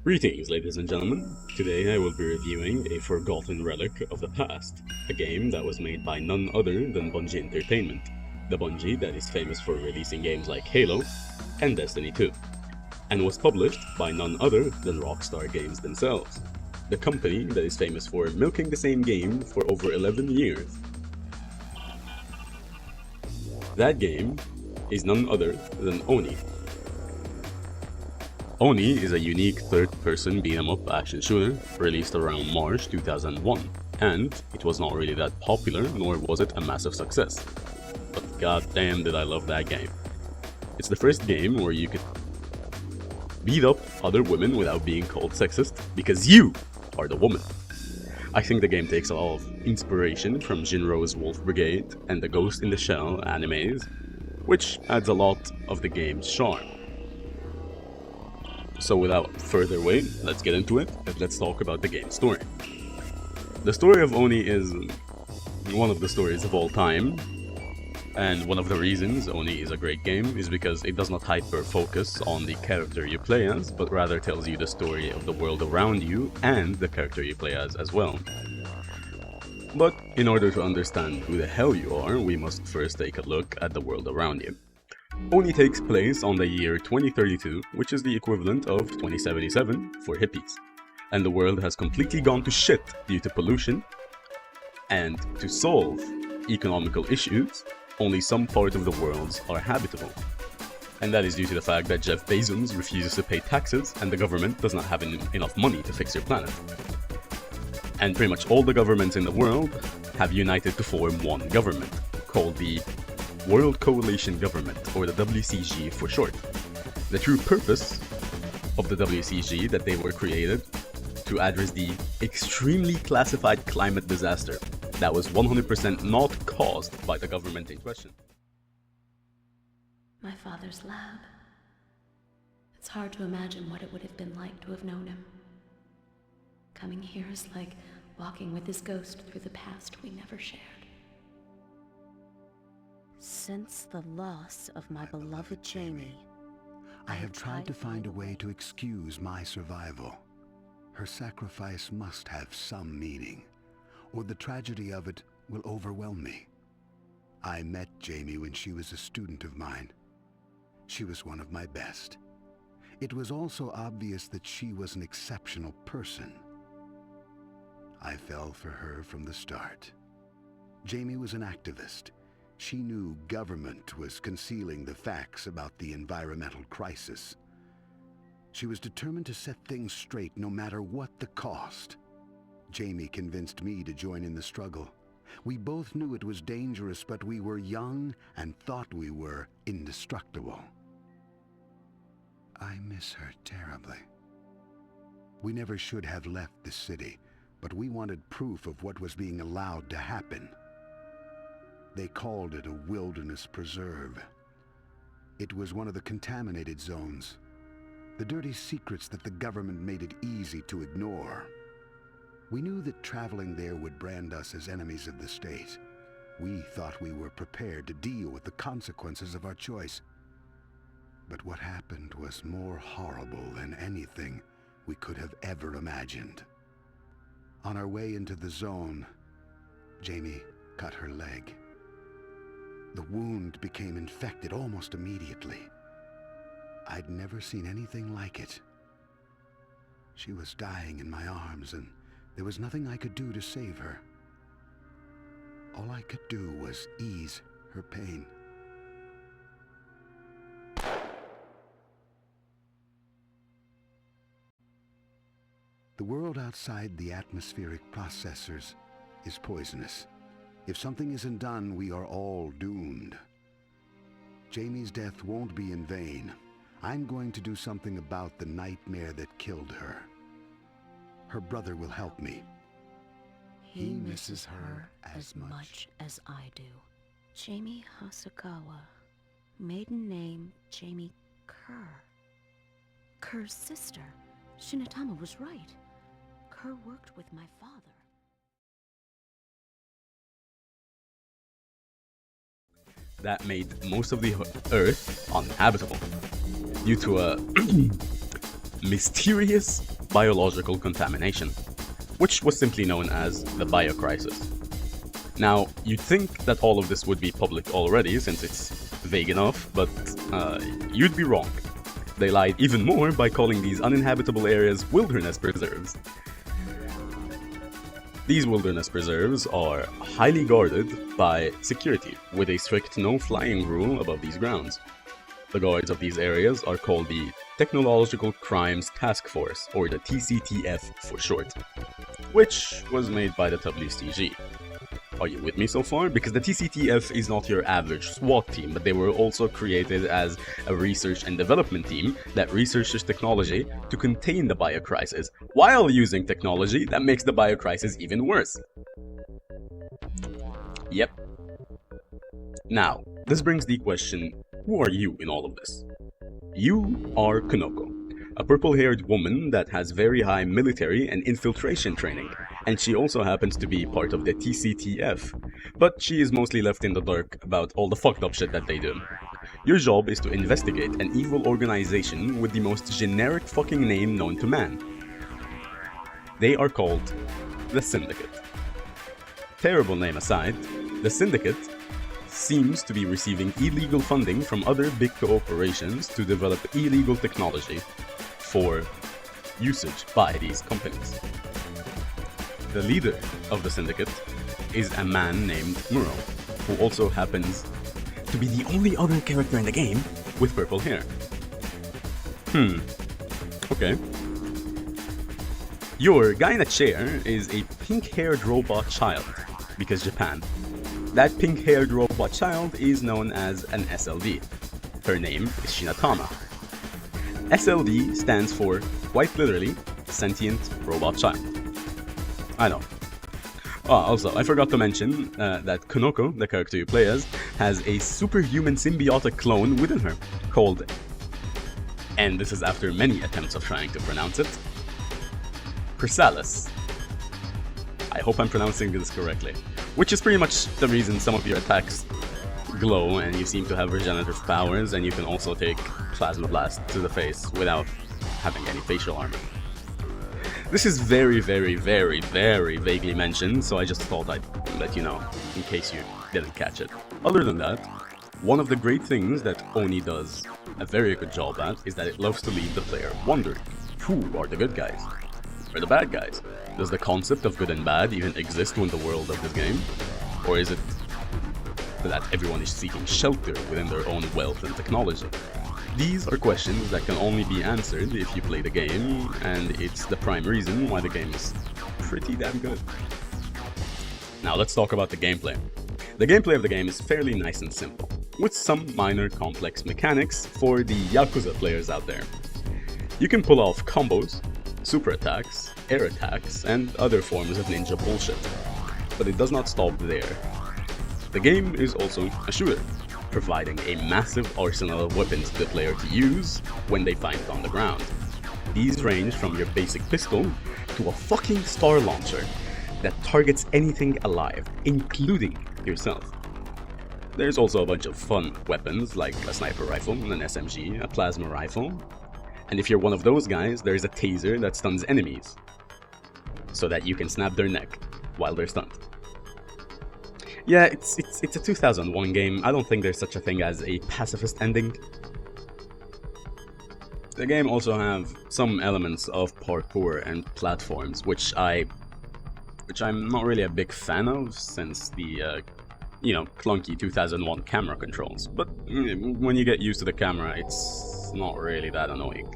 Greetings, ladies and gentlemen. Today I will be reviewing a forgotten relic of the past, a game that was made by none other than Bungie Entertainment, the Bungie that is famous for releasing games like Halo and Destiny 2, and was published by none other than Rockstar Games themselves, the company that is famous for milking the same game for over 11 years. That game is none other than Oni. Oni is a unique third-person beat-em-up action shooter released around March 2001, and it was not really that popular, nor was it a massive success. But goddamn did I love that game. It's the first game where you could beat up other women without being called sexist, because you are the woman. I think the game takes a lot of inspiration from Jinro's Wolf Brigade and the Ghost in the Shell animes, which adds a lot of the game's charm. So without further wait, let's get into it and let's talk about the game's story. The story of Oni is one of the stories of all time, and one of the reasons Oni is a great game is because it does not hyper-focus on the character you play as, but rather tells you the story of the world around you and the character you play as well. But in order to understand who the hell you are, we must first take a look at the world around you. Oni takes place on the year 2032, which is the equivalent of 2077 for hippies. And the world has completely gone to shit due to pollution. And to solve economical issues, only some part of the worlds are habitable. And that is due to the fact that Jeff Bezos refuses to pay taxes and the government does not have enough money to fix your planet. And pretty much all the governments in the world have united to form one government, called the World Coalition Government, or the WCG for short. The true purpose of the WCG that they were created to address the extremely classified climate disaster that was 100% not caused by the government in question. My father's lab. It's hard to imagine what it would have been like to have known him. Coming here is like walking with his ghost through the past we never shared. Since the loss of my beloved Jamie, I have tried to find a way to excuse my survival. Her sacrifice must have some meaning, or the tragedy of it will overwhelm me. I met Jamie when she was a student of mine. She was one of my best. It was also obvious that she was an exceptional person. I fell for her from the start. Jamie was an activist. She knew government was concealing the facts about the environmental crisis. She was determined to set things straight no matter what the cost. Jamie convinced me to join in the struggle. We both knew it was dangerous, but we were young and thought we were indestructible. I miss her terribly. We never should have left the city, but we wanted proof of what was being allowed to happen. They called it a wilderness preserve. It was one of the contaminated zones. The dirty secrets that the government made it easy to ignore. We knew that traveling there would brand us as enemies of the state. We thought we were prepared to deal with the consequences of our choice. But what happened was more horrible than anything we could have ever imagined. On our way into the zone, Jamie cut her leg. The wound became infected almost immediately. I'd never seen anything like it. She was dying in my arms, and there was nothing I could do to save her. All I could do was ease her pain. The world outside the atmospheric processors is poisonous. If something isn't done, we are all doomed. Jamie's death won't be in vain. I'm going to do something about the nightmare that killed her. Her brother will help me. he misses her as much as I do. Jamie Hasakawa. Maiden name Jamie Kerr. Kerr's sister. Shinatama was right. Kerr worked with my father. That made most of the Earth uninhabitable due to a mysterious biological contamination, which was simply known as the Biocrisis. Now, you'd think that all of this would be public already, since it's vague enough, but you'd be wrong. They lied even more by calling these uninhabitable areas wilderness preserves. These wilderness preserves are highly guarded by security, with a strict no-flying rule above these grounds. The guards of these areas are called the Technological Crimes Task Force, or the TCTF for short, which was made by the WSTG. Are you with me so far? Because the TCTF is not your average SWAT team, but they were also created as a research and development team that researches technology to contain the biocrisis, while using technology that makes the biocrisis even worse. Yep. Now, this brings the question, who are you in all of this? You are Konoko, a purple-haired woman that has very high military and infiltration training, and she also happens to be part of the TCTF, but she is mostly left in the dark about all the fucked up shit that they do. Your job is to investigate an evil organization with the most generic fucking name known to man. They are called the Syndicate. Terrible name aside, the Syndicate seems to be receiving illegal funding from other big corporations to develop illegal technology for usage by these companies. The leader of the Syndicate is a man named Muro, who also happens to be the only other character in the game with purple hair. Okay. Your guy in the chair is a pink-haired robot child, because Japan. That pink-haired robot child is known as an SLD. Her name is Shinatama. SLD stands for, quite literally, Sentient Robot Child. I know. Also, I forgot to mention that Konoko, the character you play as, has a superhuman symbiotic clone within her, called, and this is after many attempts of trying to pronounce it, Chrysalis. I hope I'm pronouncing this correctly. Which is pretty much the reason some of your attacks glow and you seem to have regenerative powers, and you can also take Plasma Blast to the face without having any facial armor. This is very, very, very, very vaguely mentioned, so I just thought I'd let you know, in case you didn't catch it. Other than that, one of the great things that Oni does a very good job at is that it loves to leave the player wondering, who are the good guys? Or the bad guys? Does the concept of good and bad even exist in the world of this game? Or is it that everyone is seeking shelter within their own wealth and technology? These are questions that can only be answered if you play the game, and it's the prime reason why the game is pretty damn good. Now let's talk about the gameplay. The gameplay of the game is fairly nice and simple, with some minor complex mechanics for the Yakuza players out there. You can pull off combos, super attacks, air attacks, and other forms of ninja bullshit. But it does not stop there. The game is also a shooter, providing a massive arsenal of weapons to the player to use when they find it on the ground. These range from your basic pistol to a fucking star launcher that targets anything alive, including yourself. There's also a bunch of fun weapons like a sniper rifle, an SMG, a plasma rifle, and if you're one of those guys, there's a taser that stuns enemies, so that you can snap their neck while they're stunned. Yeah, it's a 2001 game. I don't think there's such a thing as a pacifist ending. The game also have some elements of parkour and platforms, which I'm not really a big fan of, since the clunky 2001 camera controls. But when you get used to the camera, it's not really that annoying.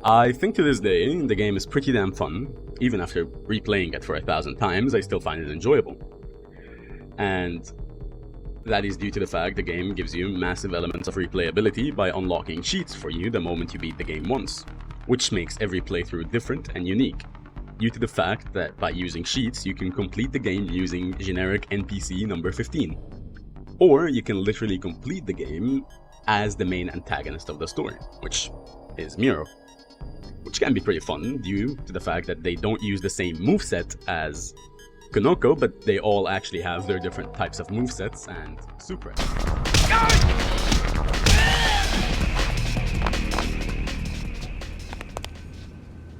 I think to this day, the game is pretty damn fun. Even after replaying it for 1,000 times, I still find it enjoyable. And that is due to the fact the game gives you massive elements of replayability by unlocking cheats for you the moment you beat the game once, which makes every playthrough different and unique, due to the fact that by using cheats you can complete the game using generic NPC number 15. Or you can literally complete the game as the main antagonist of the story, which is Muro. Which can be pretty fun due to the fact that they don't use the same moveset as Konoko, but they all actually have their different types of movesets and super.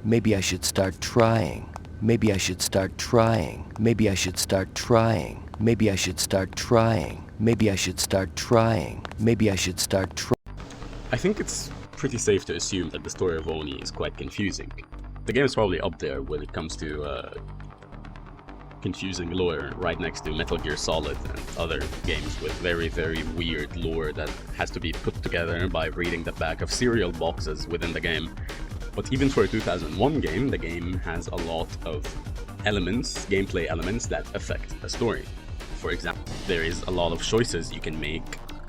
Maybe I should start trying. Maybe I should start trying. Maybe I should start trying. Maybe I should start trying. Maybe I should start trying. Maybe I should start trying. I think it's pretty safe to assume that the story of Oni is quite confusing. The game is probably up there when it comes to confusing lore, right next to Metal Gear Solid and other games with very, very weird lore that has to be put together by reading the back of cereal boxes within the game. But even for a 2001 game, the game has a lot of elements, gameplay elements that affect the story. For example, there is a lot of choices you can make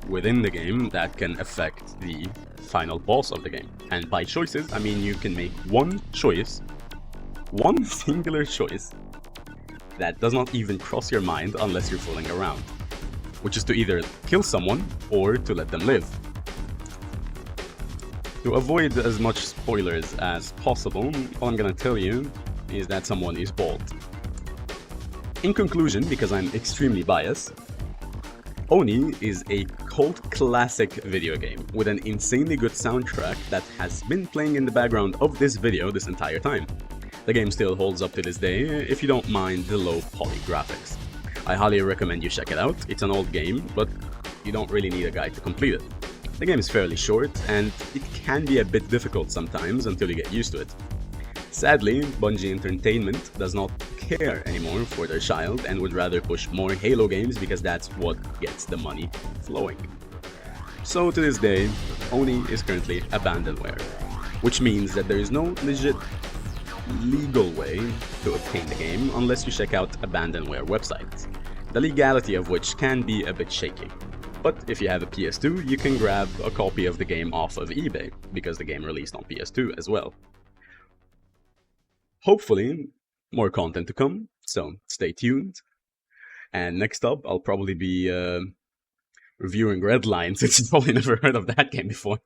within the game that can affect the final boss of the game. And by choices, I mean you can make one choice, one singular choice, that does not even cross your mind unless you're fooling around, which is to either kill someone or to let them live. To avoid as much spoilers as possible, all I'm gonna tell you is that someone is bald. In conclusion, because I'm extremely biased, Oni is a cult classic video game with an insanely good soundtrack that has been playing in the background of this video this entire time. The game still holds up to this day if you don't mind the low poly graphics. I highly recommend you check it out. It's an old game, but you don't really need a guide to complete it. The game is fairly short, and it can be a bit difficult sometimes until you get used to it. Sadly, Bungie Entertainment does not care anymore for their child and would rather push more Halo games because that's what gets the money flowing. So to this day, Oni is currently abandonware, which means that there is no legit legal way to obtain the game unless you check out abandonware websites, the legality of which can be a bit shaky. But if you have a PS2, you can grab a copy of the game off of eBay, because the game released on PS2 as well. Hopefully, more content to come, so stay tuned. And next up, I'll probably be reviewing Redline, since you've probably never heard of that game before.